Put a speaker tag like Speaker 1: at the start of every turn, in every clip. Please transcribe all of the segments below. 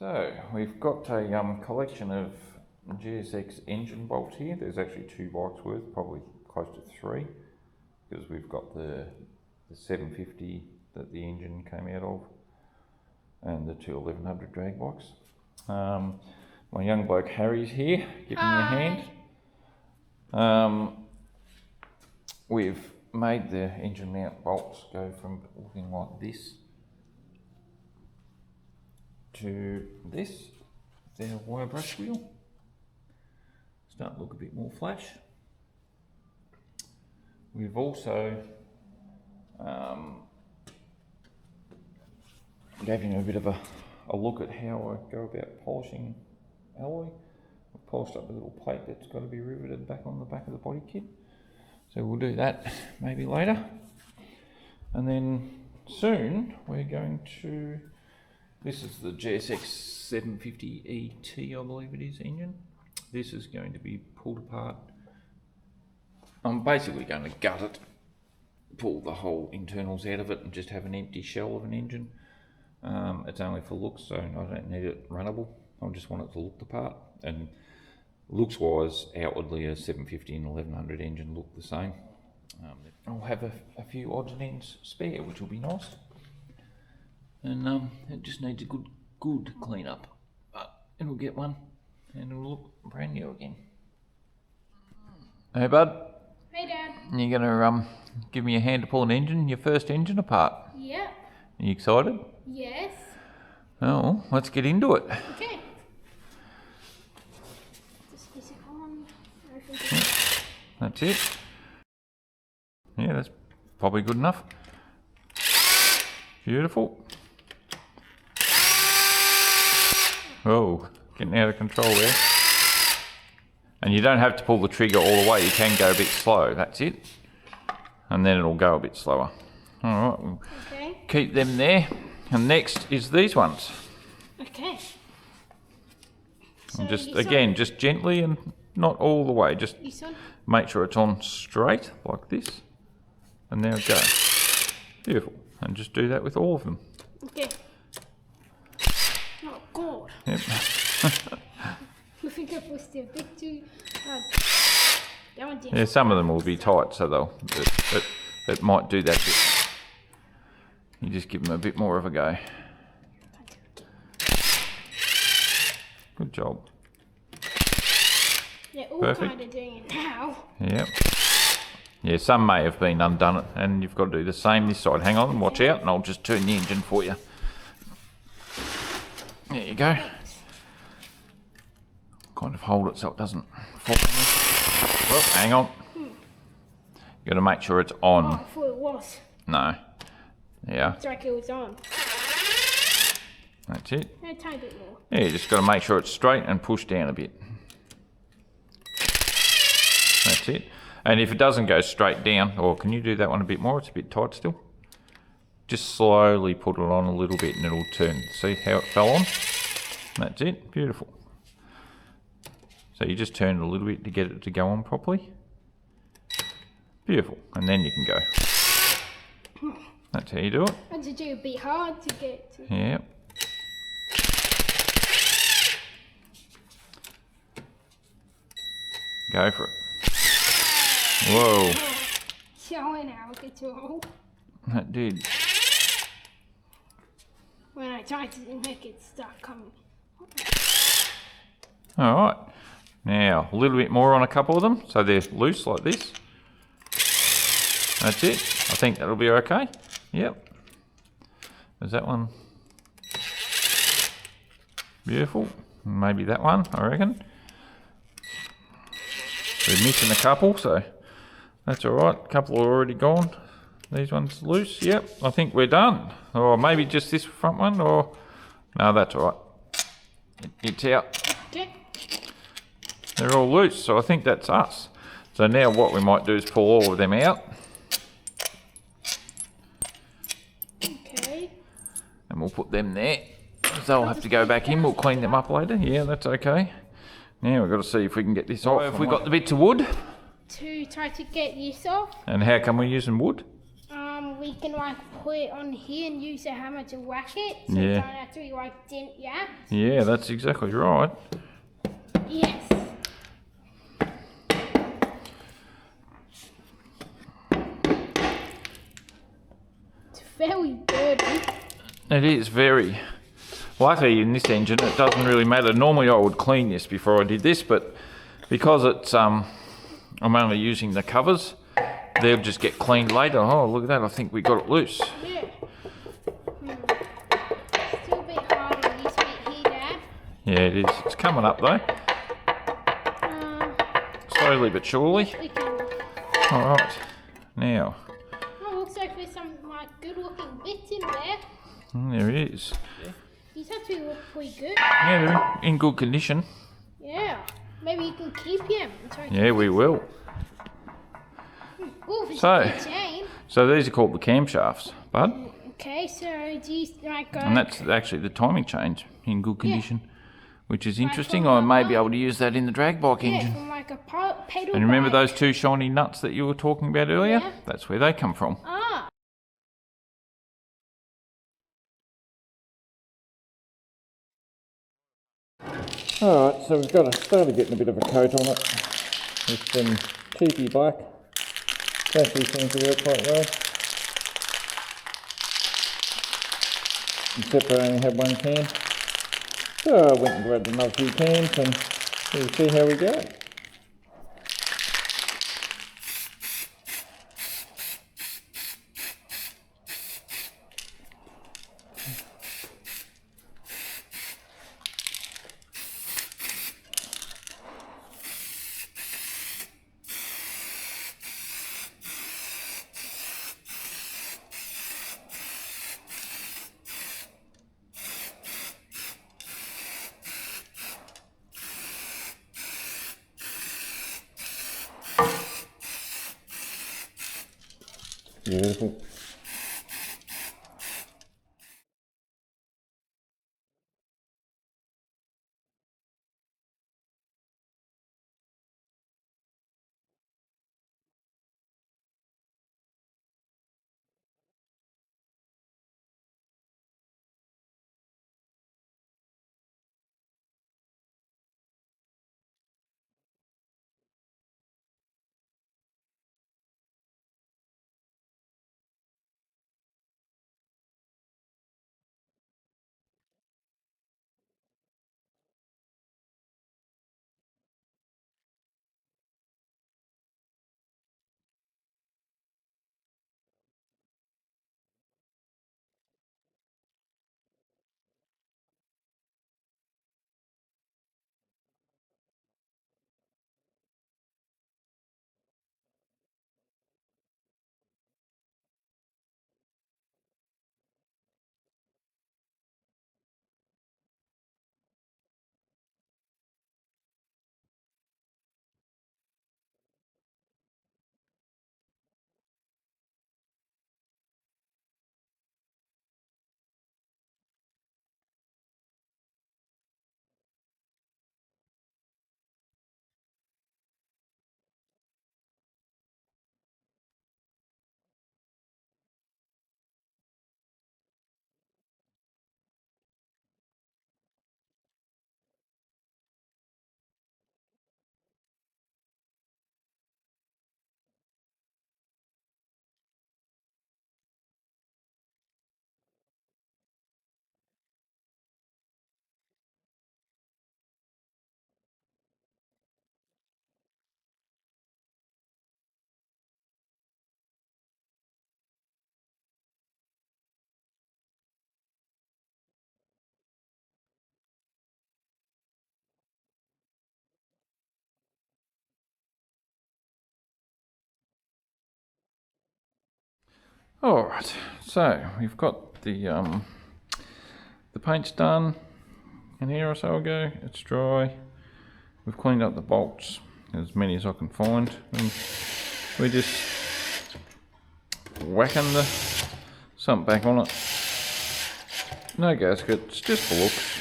Speaker 1: So we've got a collection of GSX engine bolts here. There's actually 2 bikes worth, probably close to 3, because we've got the 750 that the engine came out of and the 2 1100 drag bikes. My young bloke Harry's here, giving me a hand. We've made the engine mount bolts go from looking like this to this. Their wire brush wheel. Start to look a bit more flash. We've also gave him a bit of a look at how I go about polishing alloy. I've polished up a little plate that's got to be riveted back on the back of the body kit. So we'll do that maybe later. And then soon we're going to, this is the GSX 750 ET, I believe it is, engine. This is going to be pulled apart. I'm basically going to gut it, pull the whole internals out of it and just have an empty shell of an engine. It's only for looks, so I don't need it runnable. I just want it to look the part. And looks wise, outwardly a 750 and 1100 engine look the same. I'll have a few odds and ends spare, which will be nice. And it just needs a good clean up. But it'll get one and it'll look brand new again. Hey bud.
Speaker 2: Hey Dad.
Speaker 1: You're gonna give me a hand to pull an engine, your first engine apart?
Speaker 2: Yep.
Speaker 1: Are you excited?
Speaker 2: Yes.
Speaker 1: Oh, let's get into it.
Speaker 2: Okay. Just on.
Speaker 1: That's it. Yeah, that's probably good enough. Beautiful. Oh, getting out of control there. And you don't have to pull the trigger all the way, you can go a bit slow, that's it. And then it'll go a bit slower. Alright, we'll keep them there. And next is these ones.
Speaker 2: Okay.
Speaker 1: And just, again, just gently and not all the way, just make sure it's on straight, like this. And there it goes. Beautiful. And just do that with all of them.
Speaker 2: Okay. Oh God.
Speaker 1: Yep.
Speaker 2: I think I pushed it a bit too hard.
Speaker 1: Yeah, some of them will be tight, so it might do that bit. You just give them a bit more of a go. Good job.
Speaker 2: They're all
Speaker 1: Perfect.
Speaker 2: kind of doing it now.
Speaker 1: Yep. Yeah, some may have been undone it, and you've got to do the same this side. Hang on, watch out, and I'll just turn the engine for you. There you go. Kind of hold it so it doesn't fall on you. Well, hang on. You've got to make sure it's on.
Speaker 2: Oh, I thought it was.
Speaker 1: No. Yeah.
Speaker 2: It's like it was on.
Speaker 1: That's it.
Speaker 2: A tiny bit more.
Speaker 1: Yeah, you just got to make sure it's straight and push down a bit. That's it. And if it doesn't go straight down, or can you do that one a bit more? It's a bit tight still. Just slowly put it on a little bit and it'll turn. See how it fell on? That's it. Beautiful. So you just turn it a little bit to get it to go on properly. Beautiful. And then you can go. That's how you do it.
Speaker 2: And to do a bit hard to get to.
Speaker 1: Yep. Go for it. Whoa.
Speaker 2: Showing out control.
Speaker 1: That did.
Speaker 2: When I tried to make it start coming.
Speaker 1: Alright. Now, a little bit more on a couple of them, so they're loose like this. That's it. I think that'll be okay. Yep. There's that one. Beautiful. Maybe that one, I reckon. We're missing a couple, so that's alright. A couple are already gone. These ones loose. Yep, I think we're done. Or maybe just this front one, or... No, that's alright. It's out.
Speaker 2: Okay.
Speaker 1: They're all loose, so I think that's us. So now what we might do is pull all of them out.
Speaker 2: Okay.
Speaker 1: And we'll put them there. They'll have to go back in. We'll clean them up later. Yeah, that's okay. Now we've got to see if we can get this off. Have we got the bits of wood?
Speaker 2: To try to get this off.
Speaker 1: And how come we're using wood?
Speaker 2: we can like put it on here and use a hammer to whack it, so
Speaker 1: Yeah.
Speaker 2: it don't actually like dent yeah.
Speaker 1: Yeah, that's exactly right.
Speaker 2: Yes. It's very dirty.
Speaker 1: It is very. Luckily in this engine it doesn't really matter. Normally I would clean this before I did this, but because it's I'm only using the covers, they'll just get cleaned later. Oh, look at that, I think we got it loose.
Speaker 2: Yeah. Still a bit hard on this bit here, Dad.
Speaker 1: Yeah, it is. It's coming up though. Slowly but surely.
Speaker 2: We can.
Speaker 1: Alright, now.
Speaker 2: Oh, looks like there's some like good looking bits in there.
Speaker 1: There it is.
Speaker 2: These actually look pretty good.
Speaker 1: Yeah, they're in good condition.
Speaker 2: Yeah. Maybe you can keep them.
Speaker 1: Yeah, we will.
Speaker 2: Oh, it's
Speaker 1: So-
Speaker 2: a good chain.
Speaker 1: So these are called the camshafts, bud.
Speaker 2: Okay, so these like go.
Speaker 1: And that's actually the timing chains in good condition, which is interesting.
Speaker 2: from
Speaker 1: I may
Speaker 2: the
Speaker 1: be able to use that in the drag bike
Speaker 2: yeah,
Speaker 1: engine.
Speaker 2: from like a pedal.
Speaker 1: And remember
Speaker 2: bike.
Speaker 1: those two shiny nuts that you were talking about earlier?
Speaker 2: Yeah.
Speaker 1: That's where they come from.
Speaker 2: Ah.
Speaker 1: Alright, so we've got started getting a bit of a coat on it with some cheapy black. It actually seems to work quite well. Except I only had one can. So I went and grabbed another few cans and we'll see how we go. Beautiful. Alright, so we've got the paint's done an hour or so ago. It's dry. We've cleaned up the bolts, as many as I can find. And we're just whacking the something back on it. No gaskets, just for looks.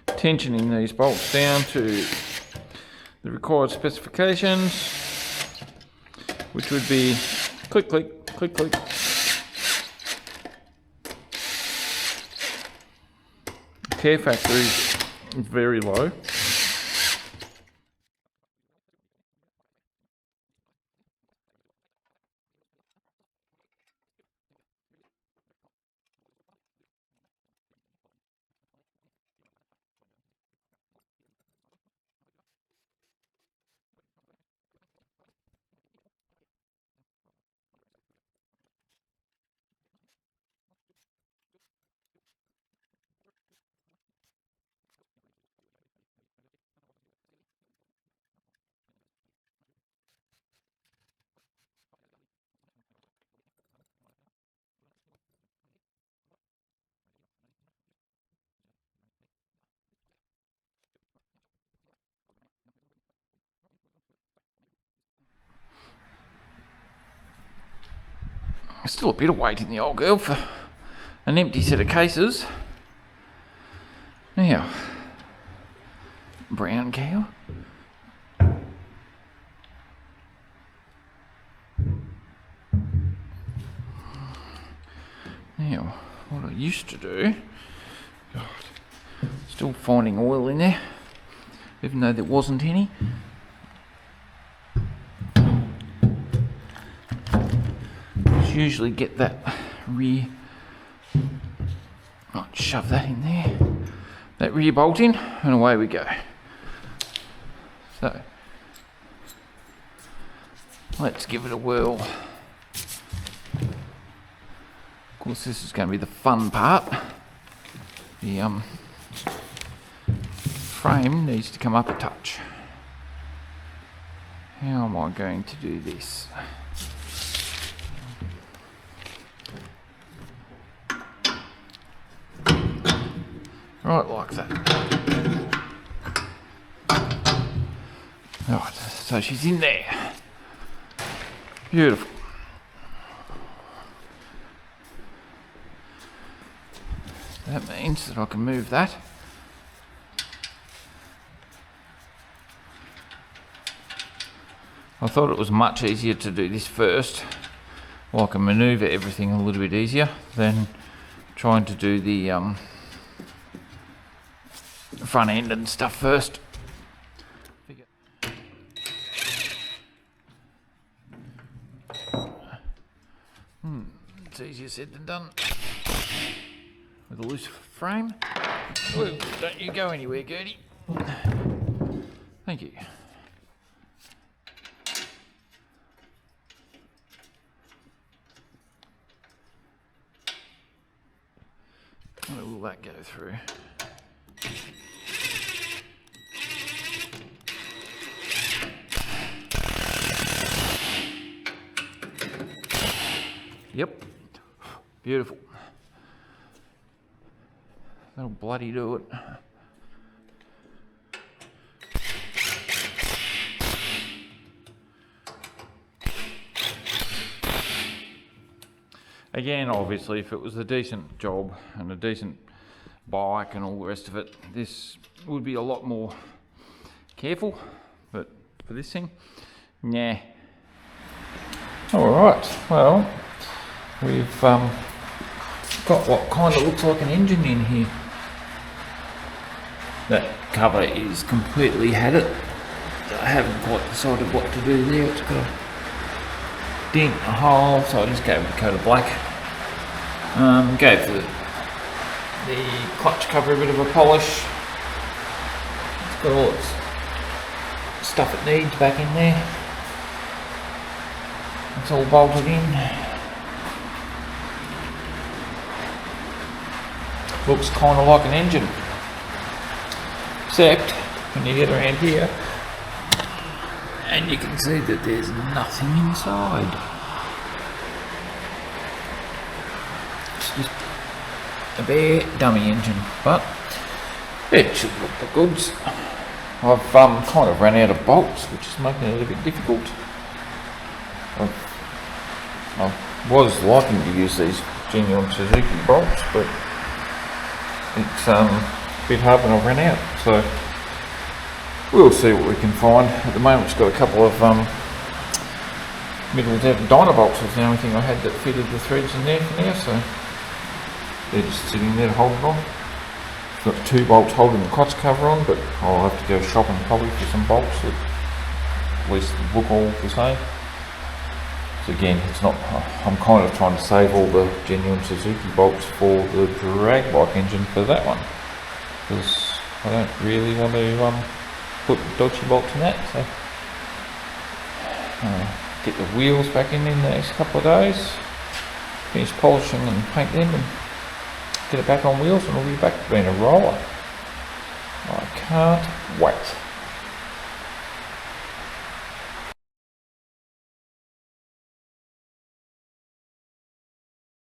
Speaker 1: Tensioning these bolts down to the required specifications. which would be click, click, click, click. Care factor is very low. Still a bit of weight in the old girl for an empty set of cases. Now, brown cow. Now, what I used to do, God, still finding oil in there, even though there wasn't any. Usually get that rear, shove that in there, that rear bolt in, and away we go. So let's give it a whirl. Of course, this is going to be the fun part. The frame needs to come up a touch. How am I going to do this? Right, like that. Right, so she's in there. Beautiful. That means that I can move that. I thought it was much easier to do this first. Well, I can manoeuvre everything a little bit easier than trying to do the front end and stuff first. It's easier said than done with a loose frame. Well, don't you go anywhere, Gertie. Thank you. Where will that go through? Yep, beautiful. That'll bloody do it. Again, obviously, if it was a decent job and a decent bike and all the rest of it, this would be a lot more careful, but for this thing, nah. Alright, well, we've got what kind of looks like an engine in here. That cover is completely had it. I haven't quite decided what to do there. It's got a dent, a hole, so I just gave it a coat of black. Gave the clutch cover a bit of a polish. It's got all its stuff it needs back in there. It's all bolted in. Looks kind of like an engine, except when you get around here and you can see that there's nothing inside. It's just a bare dummy engine, but it should look the goods. I've kind of run out of bolts, which is making it a little bit difficult. I was liking to use these genuine Suzuki bolts, but it's a bit hard when I ran out, so we'll see what we can find. At the moment it's got a couple of middle there, the dyno bolts was the only thing I had that fitted the threads in there for now, so they're just sitting there to hold it on. Got 2 bolts holding the clutch cover on, but I'll have to go shopping probably for some bolts that at least look all the same. So again, it's not, I'm kind of trying to save all the genuine Suzuki bolts for the drag bike engine for that one, because I don't really want to put dodgy bolts in that. So get the wheels back in the next couple of days, finish polishing and paint them, and get it back on wheels, and we'll be back being a roller. I can't wait.